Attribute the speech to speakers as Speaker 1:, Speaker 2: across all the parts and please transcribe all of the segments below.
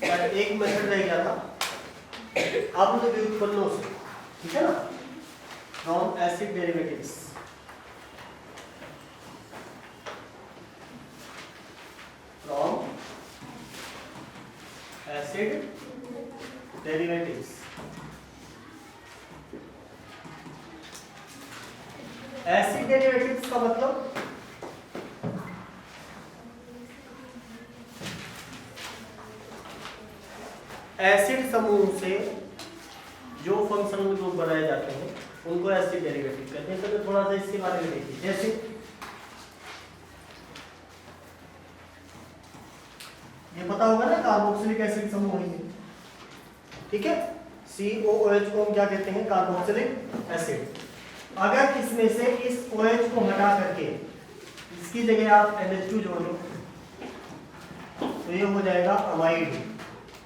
Speaker 1: एक मेथड रह गया था अब तो व्युत्पन्नों से, ठीक है ना, from acid derivatives. From acid derivatives. Acid derivatives का मतलब एसिड समूह से जो फंक्शनल ग्रुप बनाए जाते हैं उनको एसिड डेरिवेटिव कहते हैं। तो थोड़ा सा इसके बारे में देखिए, जैसे ये पता होगा ना कार्बोक्सिलिक एसिड समूह है, ठीक है, COOH को हम क्या कहते हैं, कार्बोक्सिलिक एसिड। अगर इसमें से इस OH को हटा करके इसकी जगह आप NH2 जोड़ लो तो ये हो जाएगा अमाइड।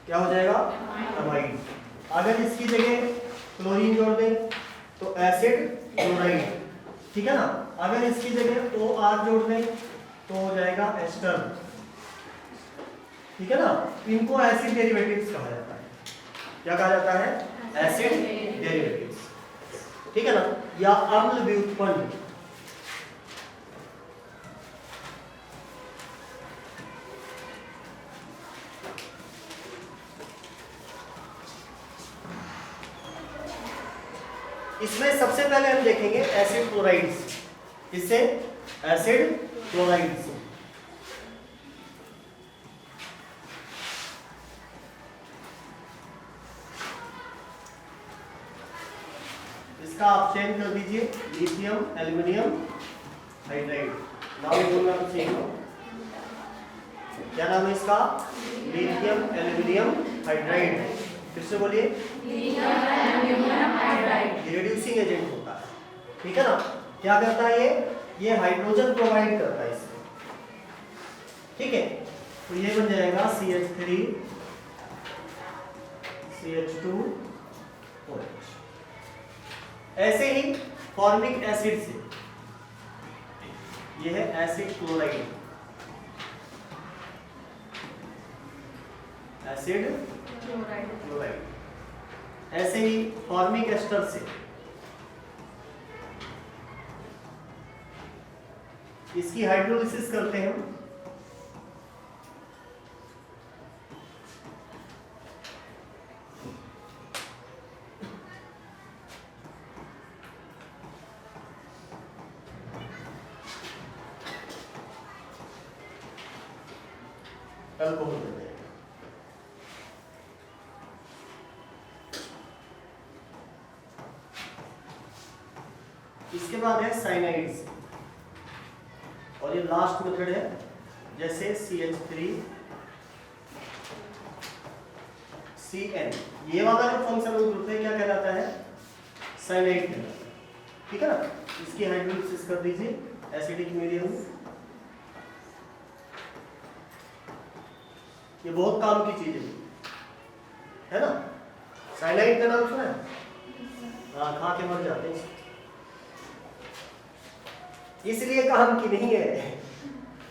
Speaker 1: क्या हो जाएगा, अमाइड। अगर इसकी जगह क्लोरीन जोड़ दें तो एसिड क्लोराइड, ठीक है ना। अगर इसकी जगह OR जोड़ दें तो हो जाएगा एस्टर, ठीक है ना। इनको एसिड डेरिवेटिव्स कहा जाता है। क्या कहा जाता है, एसिड डेरिवेटिव्स, ठीक है ना, या अम्ल व्युत्पन्न। इसमें सबसे पहले हम देखेंगे एसिड क्लोराइड्स। इससे एसिड क्लोराइड्स, इसका आप चेंज कर दीजिए, लिथियम एल्यूमिनियम हाइड्राइड। नाम बोलना तो चाहिए, क्या नाम है इसका, लिथियम एल्यूमिनियम हाइड्राइड। फिर से बोलिए, लिथियम एल्यूमिनियम हाइड्राइड। ये रिड्यूसिंग एजेंट होता है, ठीक है ना। क्या करता है ये हाइड्रोजन प्रोवाइड करता है इसमें, ठीक है। तो ये बन जाएगा CH3 CH2OH। ऐसे ही फॉर्मिक एसिड से, ये है एसिड क्लोराइड, एसिड क्लोराइड। ऐसे ही फॉर्मिक एस्टर से, इसकी हाइड्रोलिसिस करते हैं हम, अल्कोहल बन जाएगा। इसके बाद है साइनाइड्स, और ये लास्ट मेथड है। जैसे CH3CN, ये वाला जो फंक्शनल ग्रुप है क्या कहलाता है, साइनाइड कहलाता है, ठीक है ना। इसकी हाइड्रोलिसिस कर दीजिए एसिडिक मीडियम में। ये बहुत काम की चीज है ना। साइनाइड का नाम सुना है, हाँ, खा के मर जाते हैं, इसलिए काम की नहीं है।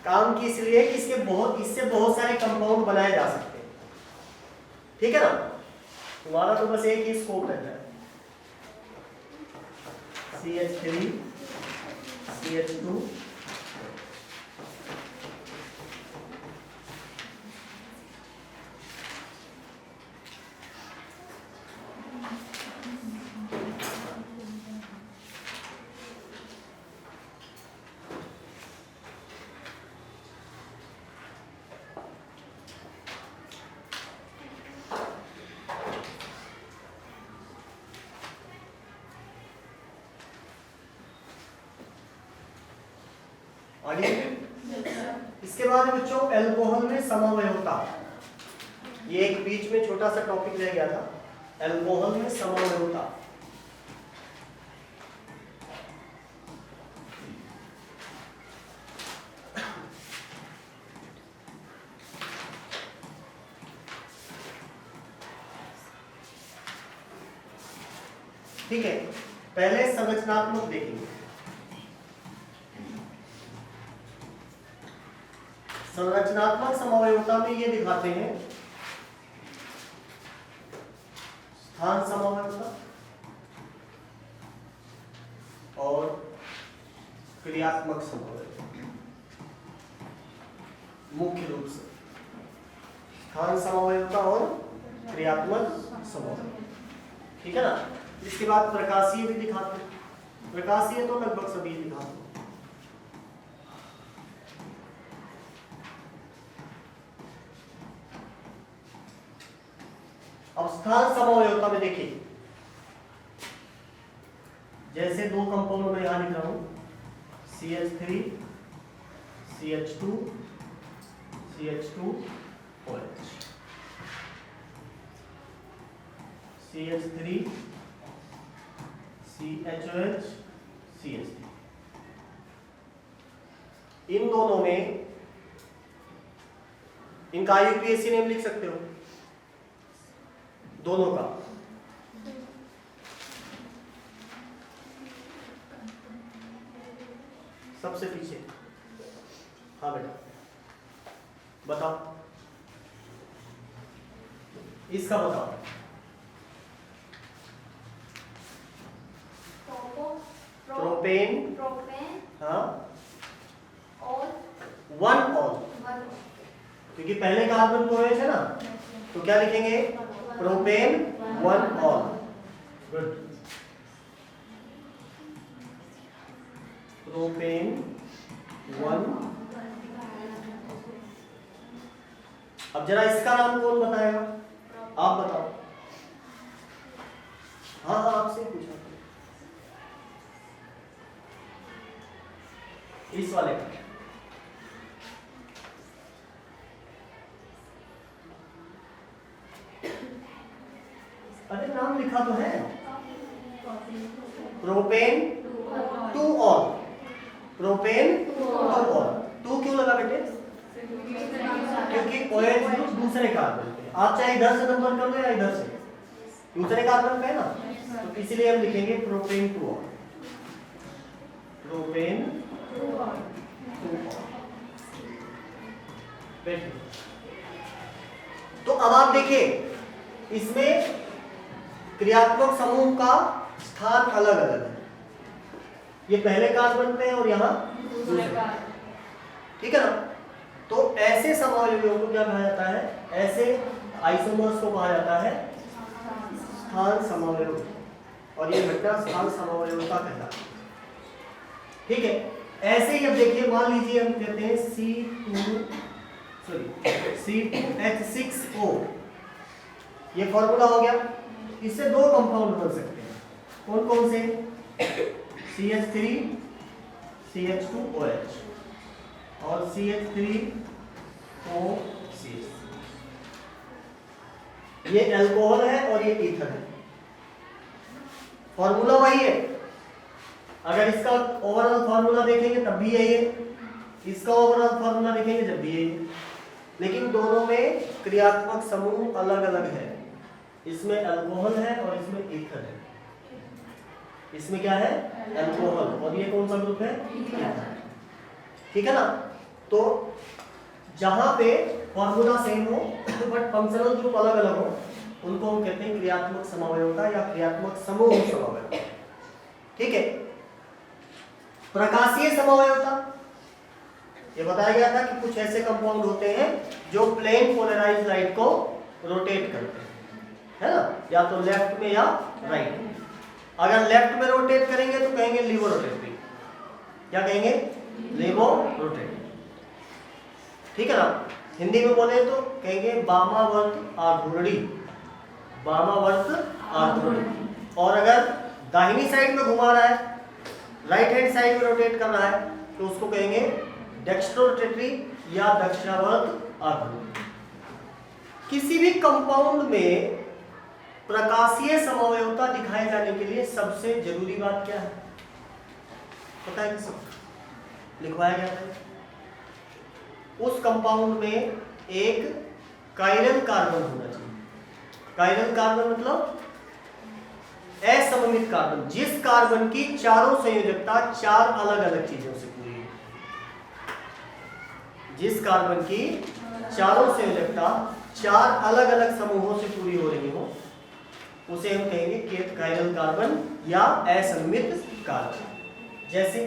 Speaker 1: काम की इसलिए कि इससे बहुत सारे कंपाउंड बनाए जा सकते हैं, ठीक है ना। तुम्हारा तो बस एक ही स्कोप रहता है, CH3 CH2। आगे इसके बाद बच्चों एल्कोहल में समवयवता, ये एक बीच में छोटा सा टॉपिक रह गया था, एल्कोहल में समवयवता। ठीक है, पहले संरचनात्मक देखेंगे। संरचनात्मक समवयवता में ये दिखाते हैं स्थान समवयवता और क्रियात्मक समवयवता, मुख्य रूप से स्थान समवयवता और क्रियात्मक समवयवता। ठीक है ना। इसके बाद प्रकाशीय भी दिखाते हैं। प्रकाशीय तो लगभग सभी दिखाते हैं। अब स्थान समवयवता में देखिए, जैसे दो कंपाउंड में यहां लिख रहा हूं, CH3 CH2 CH2 OH, CH3 CHOH CH3। इन दोनों में इनका IUPAC नेम लिख सकते हो, दोनों का। सबसे पीछे, हाँ बेटा बताओ, इसका बताओ। प्रोपेन, हाँ, वन ऑल, क्योंकि पहले कार्बन को है ना, तो क्या लिखेंगे? Propane one all. Good. Propane one. अब जरा इसका नाम कौन बताएगा? आप बताओ। हाँ हाँ, आपसे पूछा इस वाले का। अरे नाम लिखा तो है, propane two ol. Propane two ol. Two क्यों लगा बेटे? क्योंकि OH ग्रुप दूसरे कार्बन पे, आप चाहे इधर से नंबर कर लो या इधर से, दूसरे कार्बन पे है ना, तो इसीलिए हम लिखेंगे propane two ol. Propane two all. तो अब आप देखिए, इसमें क्रियात्मक समूह का स्थान अलग अलग है। ये पहले कार्बन पे है और यहाँ दूसरे। ठीक है ना। तो ऐसे समवयवियों को क्या कहा जाता है? ऐसे आइसोमर्स को कहा जाता है स्थान समवयव, और ये घटना स्थान समवयवता कहलाता है। ठीक है। ऐसे ही अब देखिए, मान लीजिए हम कहते हैं C2H6O, ये फॉर्मूला हो गया। इससे दो कंपाउंड बन सकते हैं। कौन कौन से? CH3 CH2OH और CH3OCH। ये अल्कोहल है और ये ईथर है। फॉर्मूला वही है। अगर इसका ओवरऑल फॉर्मूला देखेंगे तब भी यही है, इसका ओवरऑल फॉर्मूला देखेंगे जब भी यही है, लेकिन दोनों में क्रियात्मक समूह अलग अलग है। इसमें अल्कोहल है और इसमें ईथर है। इसमें क्या है? अल्कोहल, और ये कौन सा ग्रुप है? ईथर। ठीक है ना। तो जहां पे फॉर्मूला सेम हो बट फंक्शनल ग्रुप अलग अलग हो, उनको हम कहते हैं क्रियात्मक समवयवता या क्रियात्मक समूह समवयवता। ठीक है। प्रकाशीय समवयवता, ये बताया गया था कि कुछ ऐसे कंपाउंड होते हैं जो प्लेन पोलराइज्ड लाइट को रोटेट करते हैं, है ना, या तो लेफ्ट में या राइट में। अगर लेफ्ट में रोटेट करेंगे तो कहेंगे लिवो रोटेटरी। क्या कहेंगे? लिवो रोटेटरी। ठीक है ना। हिंदी में बोले तो कहेंगे वामावर्त आघूर्णी। वामावर्त आघूर्णी। और अगर दाहिनी साइड में घुमा रहा है, राइट हैंड साइड में रोटेट कर रहा है, तो उसको कहेंगे डेक्स्ट्रो रोटेटरी या दक्षिणावर्त आघूर्णी। किसी भी कंपाउंड में प्रकाशीय समवयवता दिखाए जाने के लिए सबसे जरूरी बात क्या है पता है? किसको लिखवाया गया था? उस कंपाउंड में एक कायरल कार्बन होना चाहिए। कायरल कार्बन मतलब असममित कार्बन, जिस कार्बन की चारों संयोजकता चार अलग अलग चीजों से पूरी है। जिस कार्बन की चारों संयोजकता चार अलग अलग समूहों से पूरी हो रही हो, उसे हम कहेंगे कायरल कार्बन या असममित कार्बन। जैसे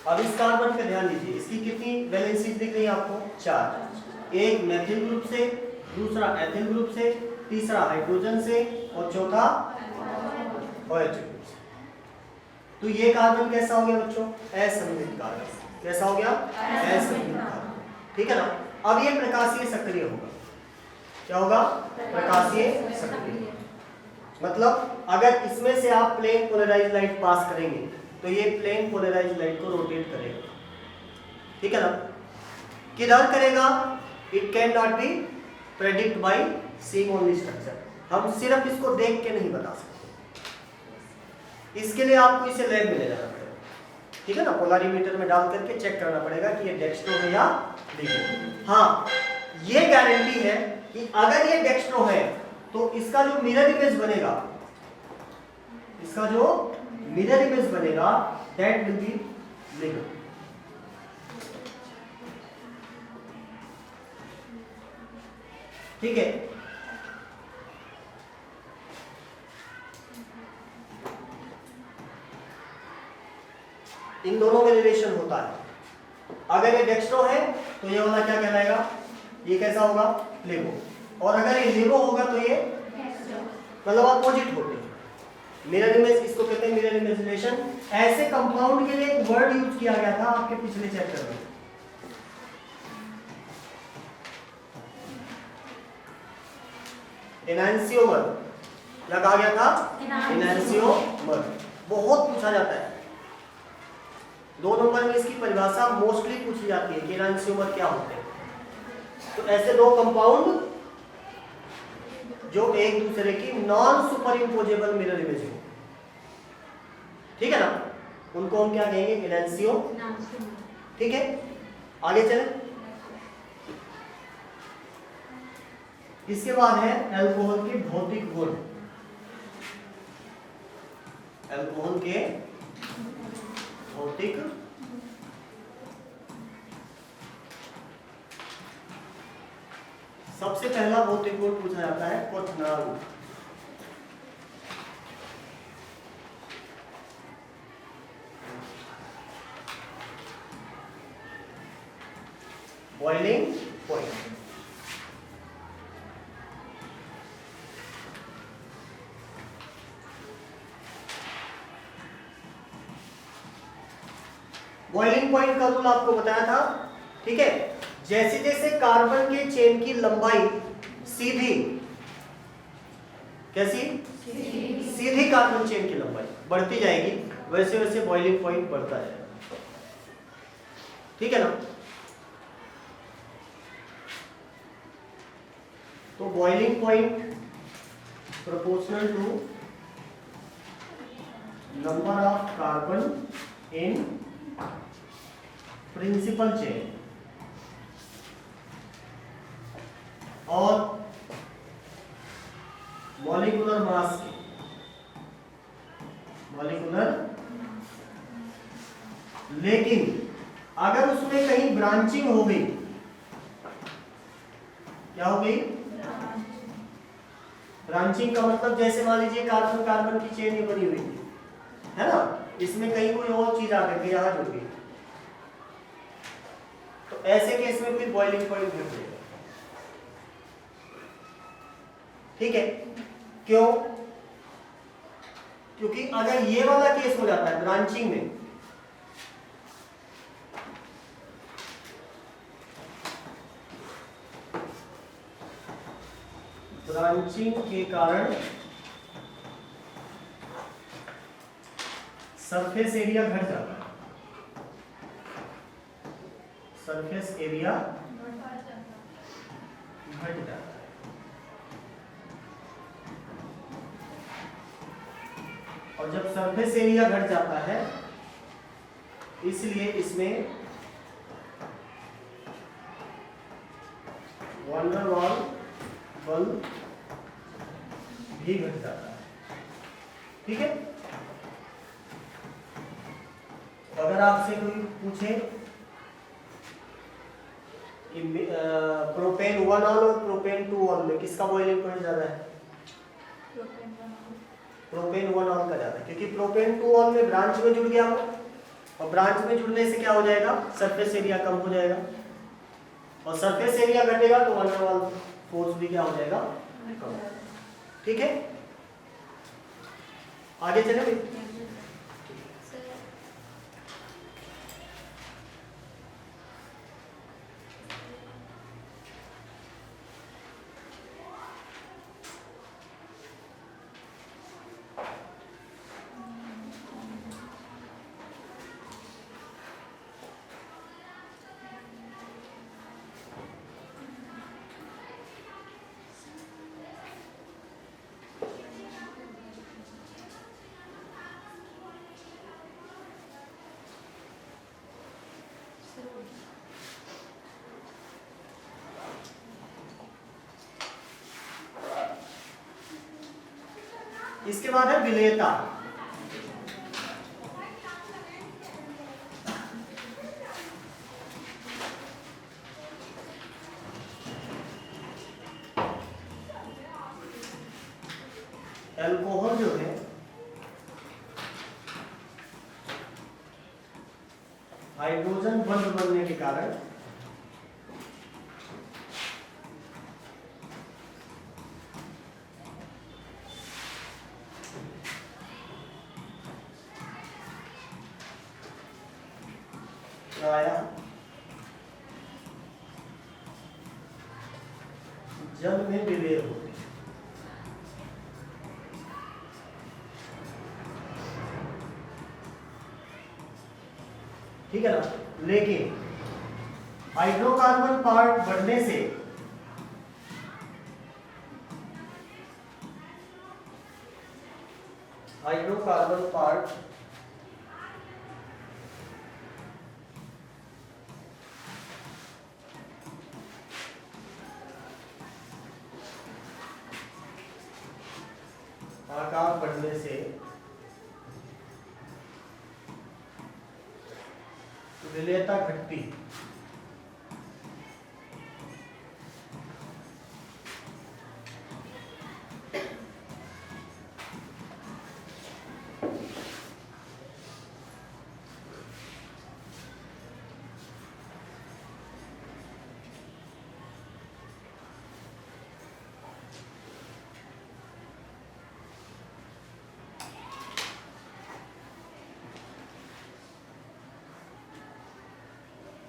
Speaker 1: अब इस कार्बन का ध्यान दीजिए, इसकी कितनी वैलेंसी दिख रही है आपको? 4। एक मेथिल ग्रुप से, दूसरा एथिल ग्रुप से, तीसरा हाइड्रोजन से और चौथा OH ग्रुप से। तो ये कार्बन कैसा हो गया बच्चों? असममित कार्बन। कैसा हो गया? असममित कार्बन। ठीक है ना। अब ये प्रकाशीय सक्रिय होगा। क्या होगा? प्रकाशीय सक्रिय। मतलब अगर इसमें से आप प्लेन पोलराइज्ड लाइट पास करेंगे तो ये प्लेन पोलराइज्ड लाइट को रोटेट करेगा। ठीक है ना। किधर करेगा? It can not be predict by seeing only structure. हम सिर्फ इसको देख के नहीं बता सकते, इसके लिए आपको इसे लैब में ले जाना पड़ेगा। ठीक है ना। पोलरिमीटर में डाल करके चेक करना पड़ेगा कि ये डेक्स्ट्रो है या लिगो। हाँ, ये गारंटी है कि अगर ये डेक्स्ट्रो है तो इसका जो मिरर इमेज बनेगा, इसका जो मिरर इमेज बनेगा दैट विल बी लिगो। ठीक है। इन दोनों में रिलेशन होता है। अगर ये डेक्स्ट्रो है तो ये वाला क्या कहलाएगा? ये कैसा होगा? लिगो। और अगर ये लिगो होगा तो ये मतलब अपोजिट होते हैं। मिरर इमेज, इसको कहते हैं मिरर इमेज रिलेशन। ऐसे कंपाउंड के लिए एक वर्ड यूज किया गया था आपके पिछले चैप्टर में, एनांसियोमर। क्या कहा गया था? एनांसियोमर। बहुत पूछा जाता है, 2 नंबर में इसकी परिभाषा मोस्टली पूछी जाती है कि एनांसियोमर क्या होते हैं। तो ऐसे 2 कंपाउंड जो एक दूसरे की non super imposable mirror image हो, ठीक है ना, उनको हम क्या कहेंगे? एनांसियोमर। ठीक है, आगे चले। इसके बाद है अल्कोहल के भौतिक गुण। अल्कोहल के भौतिक सबसे पहला भौतिक गुण पूछा जाता है क्वथनांक। Boiling point. बॉइलिंग पॉइंट का रूल आपको बताया था। ठीक है। जैसे जैसे कार्बन के चेन की लंबाई सीधी, कैसी? सीधी कार्बन चेन की लंबाई बढ़ती जाएगी, वैसे वैसे बॉइलिंग पॉइंट बढ़ता जाएगा। ठीक है ना। तो boiling point proportional to number of carbon in principal chain और मॉलिक्यूलर मास की, मॉलिक्यूलर, लेकिन अगर उसमें कहीं ब्रांचिंग हो गई, क्या हो गई? ब्रांचिंग का मतलब जैसे मान लीजिए कार्बन कार्बन की चेन ये बनी हुई थी, है ना, इसमें कहीं कोई और चीज आकर के यहां जुड़ गई, तो ऐसे केस में फिर बॉइलिंग पॉइंट घट जाएगा। ठीक है। क्यों? क्योंकि अगर ये वाला केस हो जाता है ब्रांचिंग में, ब्रांचिंग के कारण सरफेस एरिया घट जाता है, सरफेस एरिया घट जाता है। और जब सरफेस एरिया घट जाता है, इसलिए इसमें भी घट जाता है। ठीक है, अगर आपसे कोई पूछे कि प्रोपेन 1 ऑल और प्रोपेन 2 ऑल में किसका बॉइलिंग पॉइंट ज्यादा है? प्रोपेन 1 ऑल का ज्यादा है, क्योंकि प्रोपेन 2 ऑल में ब्रांच में जुड़ गया हो, और ब्रांच में जुड़ने से क्या हो जाएगा, सरफेस एरिया कम हो जाएगा, और सरफेस एरिया घटेगा तो वन बाय वन फोर्स भी क्या हो जाएगा, कम। ठीक है, आगे चले भाई। इसके बाद है विलेयता। अल्कोहल जो है हाइड्रोजन बंध बनने के कारण प्रायः जल में विलय होते हैं। ठीक है ना, लेकिन हाइड्रोकार्बन पार्ट बढ़ने से हाइड्रोकार्बन पार्ट आकार बढ़ने से विलेयता घटती है।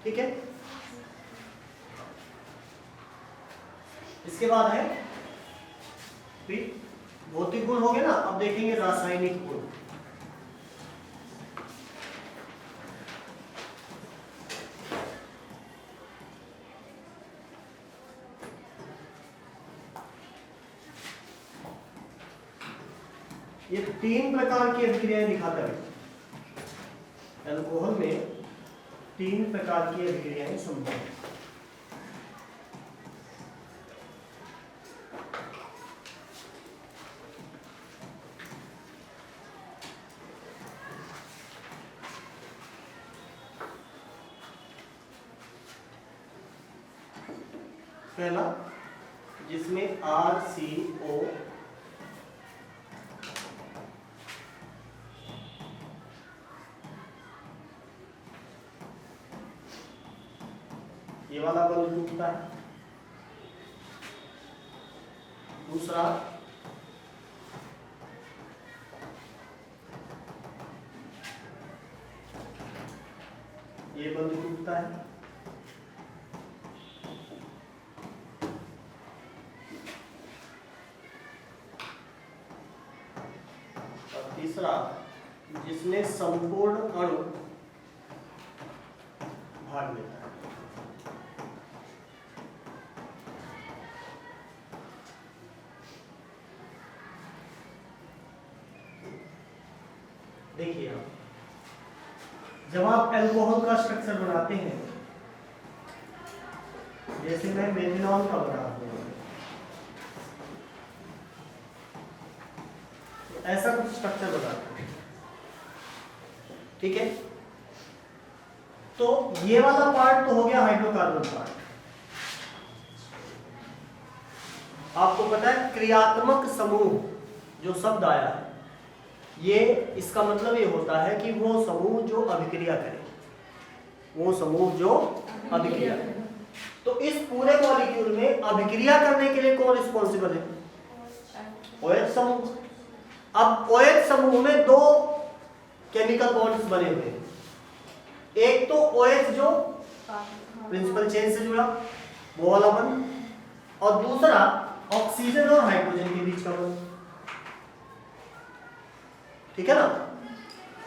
Speaker 1: ठीक है, इसके बाद है भौतिक गुण हो गए ना, अब देखेंगे रासायनिक गुण। ये 3 प्रकार की अभिक्रियाएं दिखाता है। अल्कोहल में 3 प्रकार की अभिक्रियाएं संभव हैं। पहला, जिसमें RCO ये वाला बंध टूटता है। दूसरा, ये बंध टूटता है। और तीसरा, जिसमें संपूर्ण अणु भाग लेता है। देखिए, आप जब आप अल्कोहल का स्ट्रक्चर बनाते हैं, जैसे मैं मेथनॉल का बना रहा हूं, ऐसा कुछ स्ट्रक्चर बनाता है। ठीक है, तो ये वाला पार्ट तो हो गया हाइड्रोकार्बन पार्ट। आपको पता है क्रियात्मक समूह जो शब्द आया है, ये इसका मतलब ये होता है कि वो समूह जो अभिक्रिया करे, वो समूह जो अभिक्रिया करे। तो इस पूरे मॉलिक्यूल में अभिक्रिया करने के लिए कौन रिस्पॉन्सिबल है? OH समूह। अब OH समूह में दो केमिकल बॉन्ड्स बने हुए हैं, एक तो OH जो प्रिंसिपल चेन से जुड़ा वो वाला बंध, और दूसरा ऑक्सीजन और हाइड्रोजन के बीच का बंध। ठीक है ना?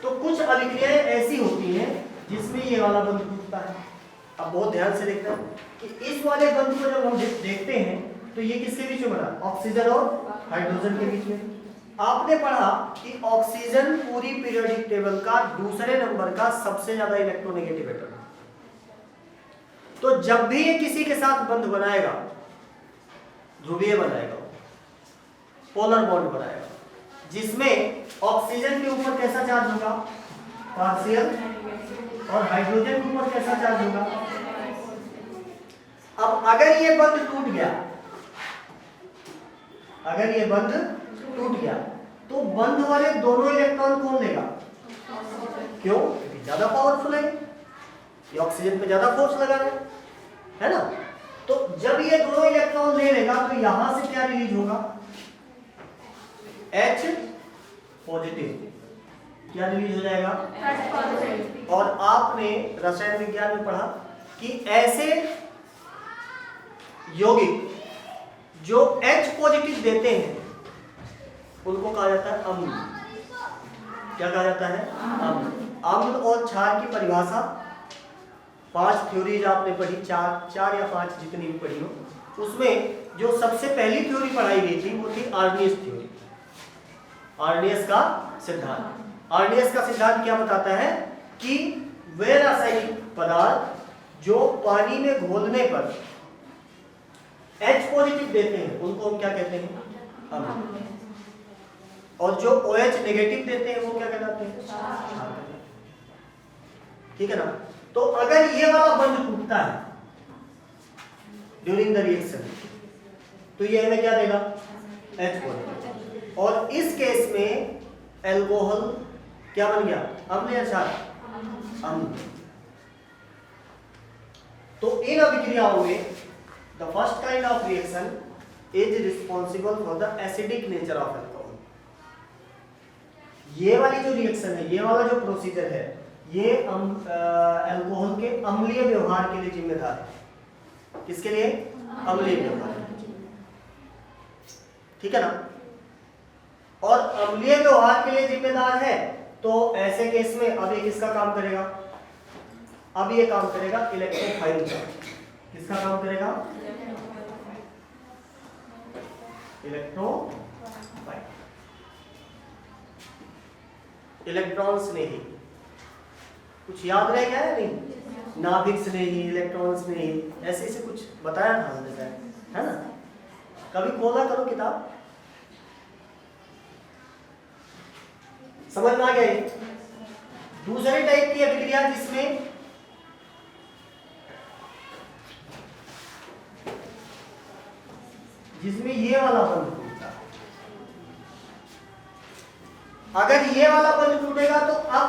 Speaker 1: तो कुछ अभिक्रियाएं ऐसी होती हैं जिसमें ये वाला बंध टूटता है। अब बहुत ध्यान से देखना कि इस वाले बंध को जब हम देखते हैं तो ये किसके बीच में बना? ऑक्सीजन और हाइड्रोजन के बीच में। आपने पढ़ा कि ऑक्सीजन पूरी पीरियोडिक टेबल का दूसरे नंबर का सबसे ज्यादा इलेक्ट्रोनेगेटिव एटम है। तो जब भी ये किसी के साथ बंध बनाएगा, ध्रुवीय बनाएगा, पोलर बॉन्ड बनाएगा, जिसमें ऑक्सीजन के ऊपर कैसा चार्ज होगा? पार्शियल, और हाइड्रोजन के ऊपर कैसा चार्ज होगा? अब अगर ये बंध टूट गया, अगर ये बंध टूट गया तो बंध वाले दोनों इलेक्ट्रॉन कौन लेगा? क्यों? क्योंकि ज्यादा पावरफुल है, ये ऑक्सीजन पे ज्यादा फोर्स लगा रहा है ना? तो जब ये दोनों इलेक्ट्रॉन ले लेगा तो यहां से क्या रिलीज होगा? H positive. क्या रिलीज हो जाएगा? और आपने रसायन विज्ञान में पढ़ा कि ऐसे यौगिक जो H पॉजिटिव देते हैं उनको कहा जाता है अम्ल। क्या कहा जाता है? अम्ल। अम्ल और क्षार की परिभाषा 5 थ्योरीज आपने पढ़ी, चार या 5 जितनी भी पढ़ी हो, उसमें जो सबसे पहली थ्योरी पढ़ाई गई थी वो थी आर्नियस थ्योरी, आर्नियस का सिद्धांत। आर्नियस का सिद्धांत क्या बताता है कि वे रासायनिक पदार्थ जो पानी में घोलने पर H पॉजिटिव देते हैं उनको हम क्या कहते हैं? अम्ल। और जो OH नेगेटिव देते हैं वो क्या कहलाते हैं? क्षार। ठीक है ना? तो अगर ये वाला बंध टूटता है ड्यूरिंग द रिएक्शन तो ये हमें क्या देगा? H positive. और इस केस में एल्कोहल क्या बन गया? अम्ल या क्षार? अम्ल। तो इन अभिक्रियाओं में the first kind of reaction is responsible for the acidic nature of alcohol. ये वाली जो रिएक्शन है, ये वाला जो प्रोसीजर है, ये अल्कोहल के अम्लीय व्यवहार के लिए जिम्मेदार है। किसके लिए? अम्लीय व्यवहार। ठीक है ना? और अम्लीय व्यवहार के लिए जिम्मेदार है तो ऐसे केस में अब ये किसका काम करेगा? अब ये काम करेगा इलेक्ट्रोफाइल का। किसका काम करेगा? इलेक्ट्रोफाइल। इलेक्ट्रॉन स्नेही। कुछ याद रह गया है? नहीं, नाभिक स्नेही, इलेक्ट्रॉन स्नेही, ऐसे ऐसे कुछ बताया था हमने, है ना? कभी खोला करो किताब, समझ में आ गया। दूसरे टाइप की अभिक्रिया जिसमें ये वाला बंध टूटता है। अगर ये वाला बंध टूटेगा तो अब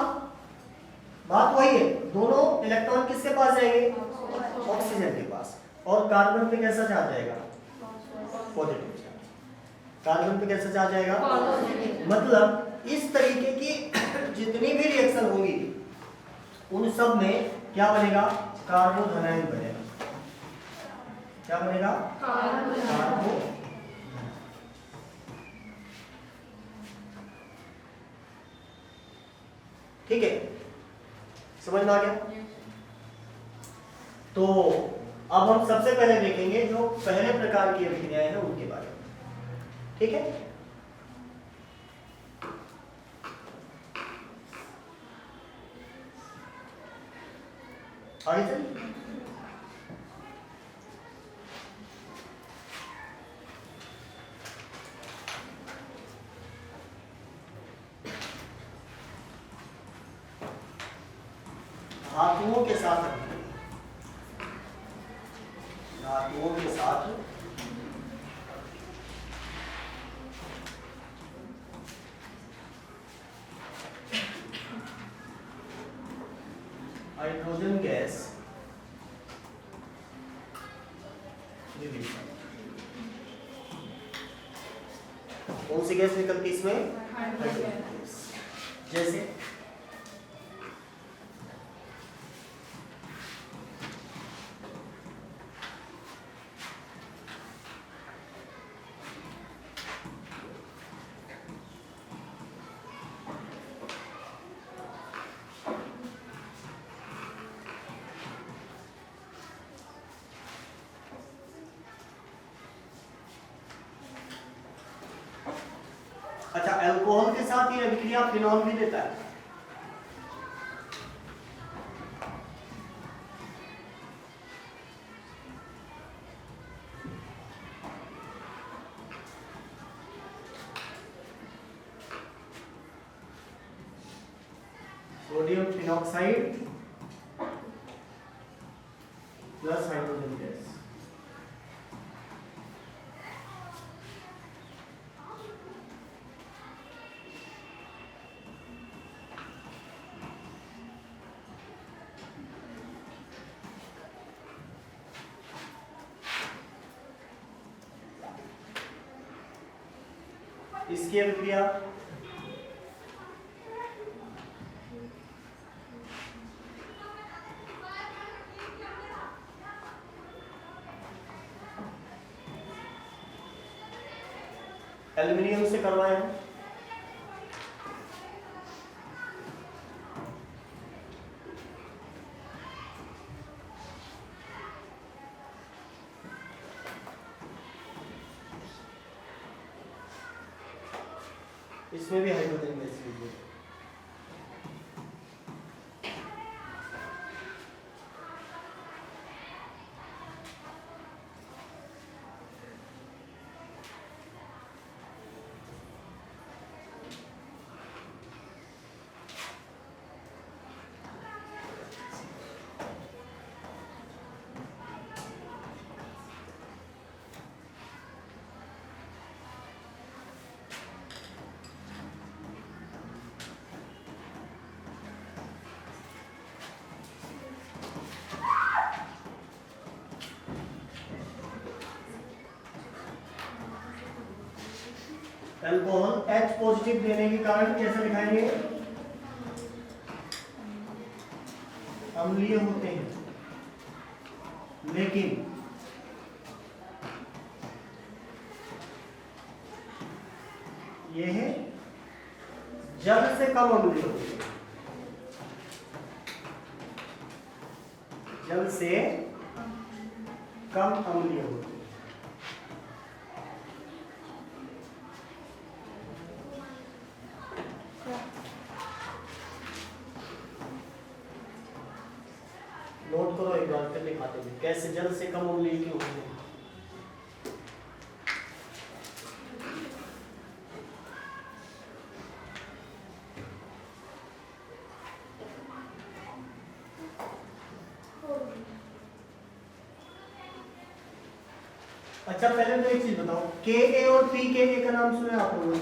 Speaker 1: बात वही है, दोनों इलेक्ट्रॉन किसके पास जाएंगे? ऑक्सीजन के पास। और कार्बन पे कैसा चार्ज आएगा? Positive charge. कार्बन पे कैसा चार्ज आएगा? मतलब इस तरीके की जितनी भी रिएक्शन होंगी उन सब में क्या बनेगा? कार्बोधनाइन बनेगा। क्या बनेगा? कार्बो। ठीक है, समझ में आ गया? तो अब हम सबसे पहले देखेंगे जो पहले प्रकार की अभिक्रियाएं हैं उनके बारे में। ठीक है, आगे चलिए। धातुओं के साथ हाइड्रोजन गैस रिलीज। कौन सी गैस निकलती है इसमें? Hydrogen gas. जैसे अच्छा, अल्कोहल के साथ ये अभिक्रिया फिनॉल भी देता है। Sodium phenoxide plus hydrogen gas. इसकी अभिक्रिया एल्युमिनियम से करवाए हैं। इसमें भी हाइड्रोजन गैस लीजिए। अल्कोहल H पॉजिटिव देने के कारण कैसे लिखाएंगे? अम्लीय होते हैं, लेकिन यह जल से कम अम्लीय होते हैं। जल से कम अम्लीय होते हैं। नोट करो एक बार, फिर दिखाते हैं कैसे जल से कम अम्लीय क्यों होते हैं। अच्छा, पहले तो एक चीज बताओ, Ka और pKa का नाम सुने आप लोगों ने?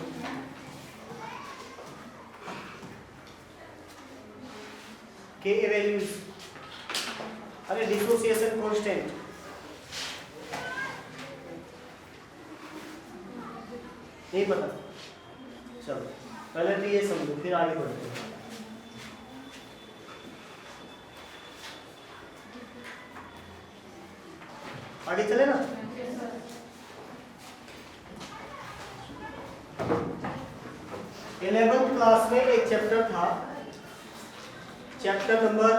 Speaker 1: Ka वैल्यूज, अरे डिसोसिएशन कांस्टेंट, नहीं पता? चलो पहले तो ये समझो, फिर आगे बढ़ते हैं। आगे चले ना। 11th क्लास में एक चैप्टर था, चैप्टर नंबर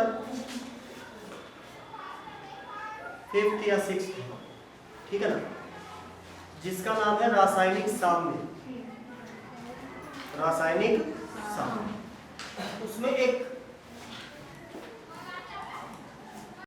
Speaker 1: 5th या 6th, ठीक है ना, जिसका नाम है रासायनिक साम्य। रासायनिक साम्य, उसमें एक